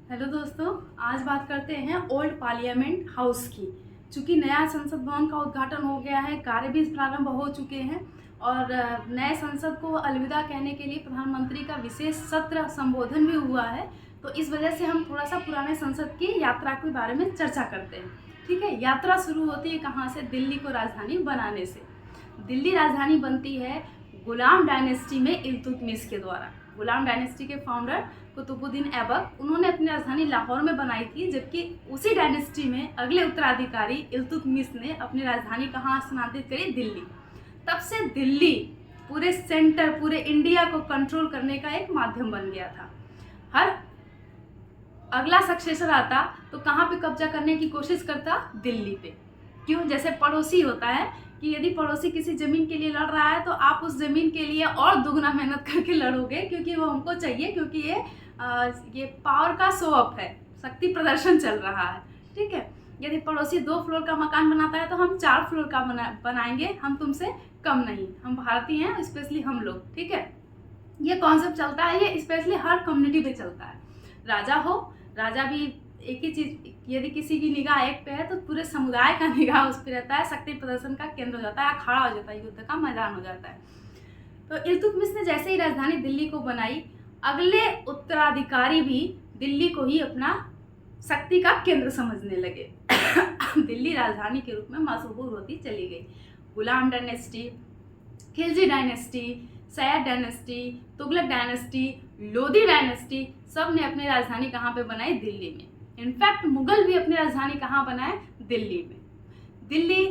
Hello दोस्तों, आज बात करते हैं ओल्ड पार्लियामेंट हाउस की। चूँकि नया संसद भवन का उद्घाटन हो गया है, कार्य भी प्रारंभ हो चुके हैं और नए संसद को अलविदा कहने के लिए प्रधानमंत्री का विशेष सत्र संबोधन भी हुआ है। तो इस वजह से हम थोड़ा सा पुराने संसद की यात्रा के बारे में चर्चा करते हैं। ठीक है, यात्रा शुरू होती है कहाँ से? दिल्ली को राजधानी बनाने से। दिल्ली राजधानी बनती है गुलाम डायनेस्टी में इल्तुतमिश के द्वारा। गुलाम डायनेस्टी के फाउंडर कुतुबुद्दीन ऐबक, उन्होंने अपनी राजधानी लाहौर में बनाई थी, जबकि उसी डायनेस्टी में अगले उत्तराधिकारी इल्तुतमिश ने अपनी राजधानी कहाँ स्थानांतरित करी? दिल्ली। तब से दिल्ली पूरे सेंटर, पूरे इंडिया को कंट्रोल करने का एक माध्यम बन गया था। हर अगला सक्सेसर आता तो कहाँ पे कब्जा करने की कोशिश करता? दिल्ली पे। क्यों? जैसे पड़ोसी होता है कि यदि पड़ोसी किसी ज़मीन के लिए लड़ रहा है तो आप उस ज़मीन के लिए और दुगना मेहनत करके लड़ोगे, क्योंकि वो हमको चाहिए, क्योंकि ये पावर का शो ऑफ है, शक्ति प्रदर्शन चल रहा है। ठीक है, यदि पड़ोसी 2 फ्लोर का मकान बनाता है तो हम 4 फ्लोर का बनाएंगे, हम तुमसे कम नहीं, हम भारतीय हैं, स्पेशली हम लोग। ठीक है, ये कॉन्सेप्ट चलता है, ये स्पेशली हर कम्युनिटी पे चलता है। राजा हो, राजा भी एक ही चीज़, यदि किसी की निगाह एक पे है तो पूरे समुदाय का निगाह उस पर रहता है, शक्ति प्रदर्शन का केंद्र हो जाता है, अखाड़ा हो जाता है, युद्ध का मैदान हो जाता है। तो इल्तुतमिश ने जैसे ही राजधानी दिल्ली को बनाई, अगले उत्तराधिकारी भी दिल्ली को ही अपना शक्ति का केंद्र समझने लगे। दिल्ली राजधानी के रूप में मशहूर होती चली गई। Ghulam dynasty, Khilji dynasty, Sayyid dynasty, Tughlaq dynasty, Lodi dynasty, सब ने अपनी राजधानी कहाँ पे बनाई? दिल्ली में। इनफैक्ट मुगल भी अपनी राजधानी कहाँ बनाए? दिल्ली में। दिल्ली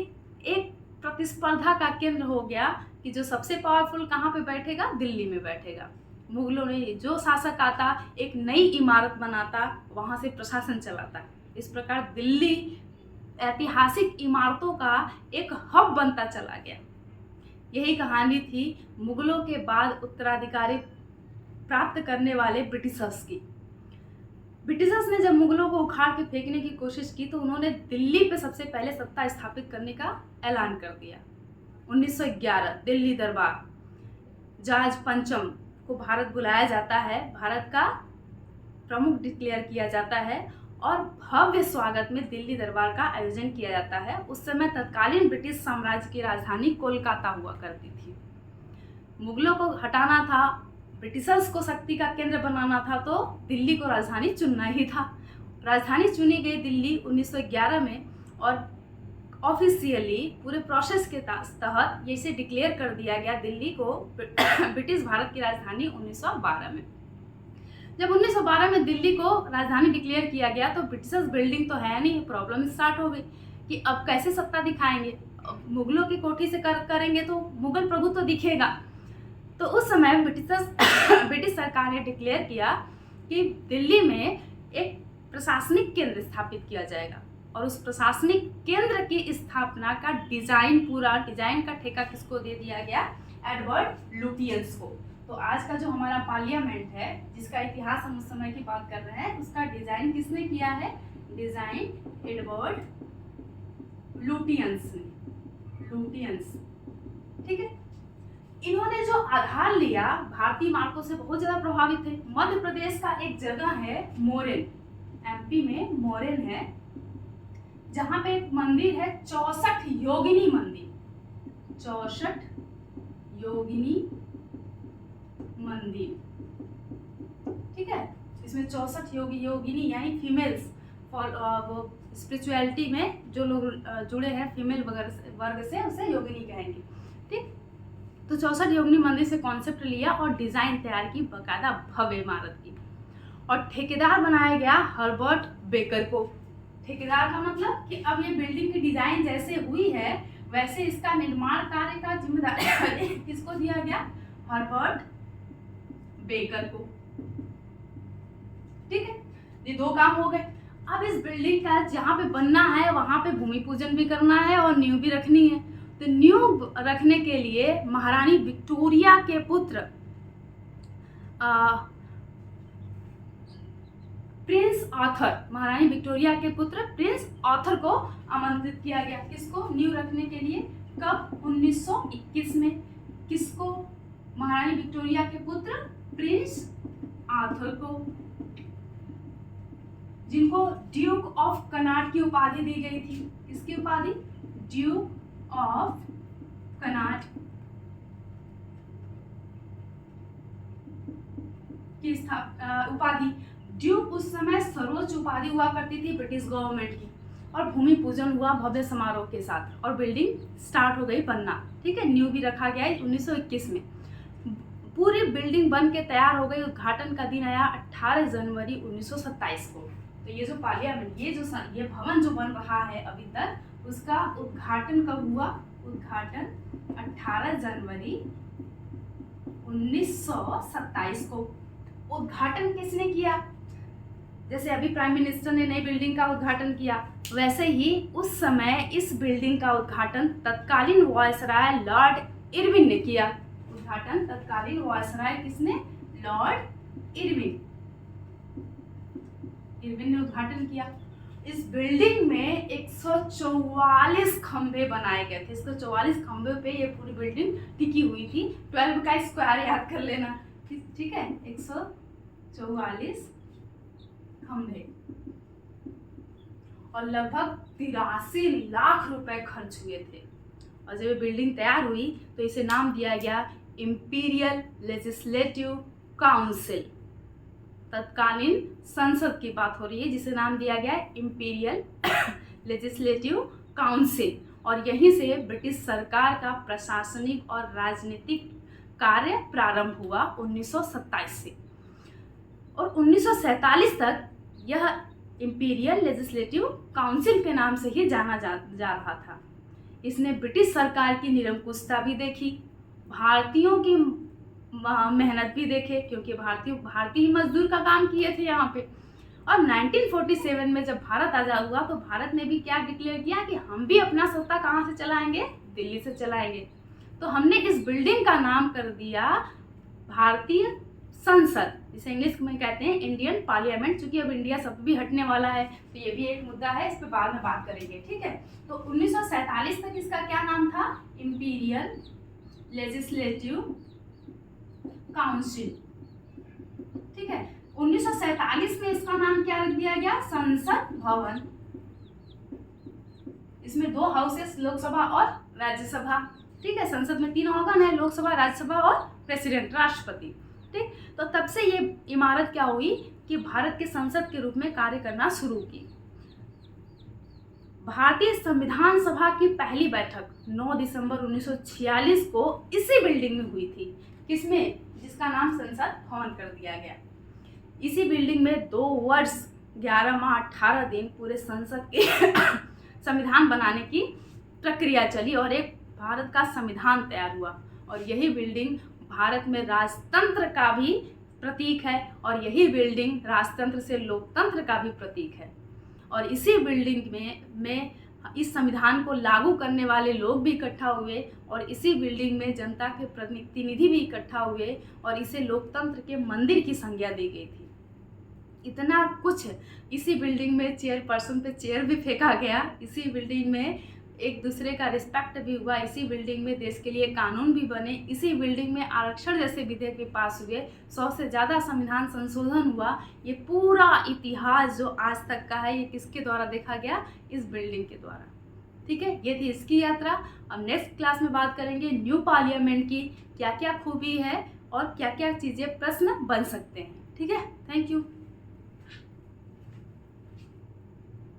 एक प्रतिस्पर्धा का केंद्र हो गया कि जो सबसे पावरफुल कहाँ पे बैठेगा? दिल्ली में बैठेगा। मुगलों ने जो शासक आता एक नई इमारत बनाता, वहाँ से प्रशासन चलाता। इस प्रकार दिल्ली ऐतिहासिक इमारतों का एक हब बनता चला गया। यही कहानी थी मुगलों के बाद उत्तराधिकारी प्राप्त करने वाले ब्रिटिशर्स की। ब्रिटिशर्स ने जब मुगलों को उखाड़ के फेंकने की कोशिश की तो उन्होंने दिल्ली पे सबसे पहले सत्ता स्थापित करने का ऐलान कर दिया। 1911 दिल्ली दरबार, जॉर्ज पंचम को भारत बुलाया जाता है, भारत का प्रमुख डिक्लेयर किया जाता है और भव्य स्वागत में दिल्ली दरबार का आयोजन किया जाता है। उस समय तत्कालीन ब्रिटिश साम्राज्य की राजधानी कोलकाता हुआ करती थी। मुगलों को हटाना था, ब्रिटिशर्स को शक्ति का केंद्र बनाना था, तो दिल्ली को राजधानी चुनना ही था। राजधानी चुनी गई दिल्ली 1911 में और ऑफिशियली पूरे प्रोसेस के तहत इसे डिक्लेयर कर दिया गया दिल्ली को ब्रिटिश भारत की राजधानी 1912 में। जब 1912 में दिल्ली को राजधानी डिक्लेयर किया गया तो ब्रिटिशर्स बिल्डिंग तो है नहीं, प्रॉब्लम स्टार्ट हो गई कि अब कैसे सत्ता दिखाएंगे। मुगलों की कोठी से करेंगे तो मुगल प्रभुत्व तो दिखेगा। तो उस समय ब्रिटिश सरकार ने डिक्लेयर किया कि दिल्ली में एक प्रशासनिक केंद्र स्थापित किया जाएगा और उस प्रशासनिक केंद्र की स्थापना का पूरा डिजाइन का ठेका किसको दे दिया गया? एडवर्ड लुटियंस को। तो आज का जो हमारा पार्लियामेंट है, जिसका इतिहास हम उस समय की बात कर रहे हैं, उसका डिजाइन किसने किया है? डिजाइन एडवर्ड लुटियंस ने। लुटियंस, ठीक है। इन्होंने जो आधार लिया, भारतीय इमारतों से बहुत ज्यादा प्रभावित थे। मध्य प्रदेश का एक जगह है मोरेन, एमपी में मोरेन है, जहां पे एक मंदिर है 64 योगिनी मंदिर। 64 योगिनी मंदिर, ठीक है। इसमें 64 योगिनी यानी फीमेल्स, वो स्पिरिचुअलिटी में जो लोग जुड़े हैं फीमेल वर्ग से, उसे योगिनी कहेंगे। ठीक, तो 64 योगिनी मंदिर से कॉन्सेप्ट लिया और डिजाइन तैयार की, बकायदा भव्य इमारत की। और ठेकेदार बनाया गया हर्बर्ट बेकर को। ठेकेदार का मतलब कि अब ये बिल्डिंग की डिजाइन जैसे हुई है वैसे इसका निर्माण कार्य का जिम्मेदारी किसको दिया गया? हर्बर्ट बेकर को। ठीक है, ये 2 काम हो गए। अब इस बिल्डिंग का जहाँ पे बनना है वहां पे भूमि पूजन भी करना है और नींव भी रखनी है। तो नींव रखने के लिए महारानी विक्टोरिया के पुत्र प्रिंस आर्थर, महारानी विक्टोरिया के पुत्र प्रिंस आर्थर को आमंत्रित किया गया। किसको? नींव रखने के लिए। कब? 1921 में। किसको? महारानी विक्टोरिया के पुत्र प्रिंस आर्थर को। जिनको ड्यूक ऑफ कनाट की उपाधि दी गई थी। किसकी उपाधि? ड्यूक ऑफ कनाट की उपाधि। ड्यूक उस समय सर्वोच्च उपाधि हुआ करती थी ब्रिटिश गवर्नमेंट की, और भूमि पूजन हुआ भव्य समारोह के साथ, और बिल्डिंग स्टार्ट हो गई बनना। ठीक है, न्यू भी रखा गया है 1921 में। पूरी बिल्डिंग बन के तैयार हो गई। उद्घाटन का दिन आया 18 जनवरी 1927 को। तो ये जो पार्लियामेंट, ये भवन जो बन रहा है अभी तक, उसका उद्घाटन कब हुआ? उद्घाटन 18 जनवरी 1927 को। उद्घाटन किसने किया? जैसे अभी प्राइम मिनिस्टर ने नई बिल्डिंग का उद्घाटन किया, वैसे ही उस समय इस बिल्डिंग का उद्घाटन तत्कालीन वायसराय लॉर्ड इरविन ने किया। उद्घाटन तत्कालीन वायसराय किसने? लॉर्ड इरविन ने उद्घाटन किया। इस बिल्डिंग में 144 खंभे बनाए गए थे। 144 खंभे पे ये पूरी बिल्डिंग टिकी हुई थी। 12 का स्क्वायर याद कर लेना, ठीक है। 144 खंभे, और लगभग 83 लाख रुपए खर्च हुए थे। और जब ये बिल्डिंग तैयार हुई तो इसे नाम दिया गया इंपीरियल लेजिस्लेटिव काउंसिल। तत्कालीन संसद की बात हो रही है, जिसे नाम दिया गया इंपीरियल लेजिस्लेटिव काउंसिल। और यहीं से ब्रिटिश सरकार का प्रशासनिक और राजनीतिक कार्य प्रारंभ हुआ 1927 से, और 1947 तक यह इंपीरियल लेजिस्लेटिव काउंसिल के नाम से ही जाना जा रहा था। इसने ब्रिटिश सरकार की निरंकुशता भी देखी, भारतीयों की मेहनत भी देखे, क्योंकि भारतीय मजदूर का काम किए थे यहाँ पे। और 1947 में जब भारत आज़ाद हुआ तो भारत ने भी क्या डिक्लेयर किया कि हम भी अपना सत्ता कहाँ से चलाएंगे? दिल्ली से चलाएंगे। तो हमने इस बिल्डिंग का नाम कर दिया भारतीय संसद, जिसे इंग्लिश में कहते हैं इंडियन पार्लियामेंट। चूंकि अब इंडिया सब भी हटने वाला है तो ये भी एक मुद्दा है, इस पर बाद में बात करेंगे, ठीक है। तो 1947 तक इसका क्या नाम था? इंपीरियल लेजिस्लेटिव काउंसिल, ठीक है। 1947 में इसका नाम क्या रख दिया गया? संसद भवन। इसमें 2 हाउसेस, लोकसभा और राज्यसभा, ठीक है। संसद में 3 ऑर्गन है, लोकसभा, राज्यसभा और प्रेसिडेंट, राष्ट्रपति, ठीक। तो तब से ये इमारत क्या हुई कि भारत के संसद के रूप में कार्य करना शुरू की। भारतीय संविधान सभा की पहली बैठक 9 दिसंबर 1946 को इसी बिल्डिंग में हुई थी। किसमें? जिसका नाम संसद भवन कर दिया गया। इसी बिल्डिंग में 2 वर्ष 11 माह 18 दिन पूरे संसद के संविधान बनाने की प्रक्रिया चली और एक भारत का संविधान तैयार हुआ। और यही बिल्डिंग भारत में राजतंत्र का भी प्रतीक है, और यही बिल्डिंग राजतंत्र से लोकतंत्र का भी प्रतीक है। और इसी बिल्डिंग में इस संविधान को लागू करने वाले लोग भी इकट्ठा हुए, और इसी बिल्डिंग में जनता के प्रतिनिधि भी इकट्ठा हुए, और इसे लोकतंत्र के मंदिर की संज्ञा दी गई थी। इतना कुछ इसी बिल्डिंग में चेयरपर्सन पे चेयर भी फेंका गया, इसी बिल्डिंग में एक दूसरे का रिस्पेक्ट भी हुआ, इसी बिल्डिंग में देश के लिए कानून भी बने, इसी बिल्डिंग में आरक्षण जैसे विधेयक भी पास हुए, 100 से ज़्यादा संविधान संशोधन हुआ। ये पूरा इतिहास जो आज तक का है, ये किसके द्वारा देखा गया? इस बिल्डिंग के द्वारा, ठीक है। ये थी इसकी यात्रा। अब नेक्स्ट क्लास में बात करेंगे न्यू पार्लियामेंट की क्या क्या खूबी है और क्या क्या चीज़ें प्रश्न बन सकते हैं, ठीक है। Thank you.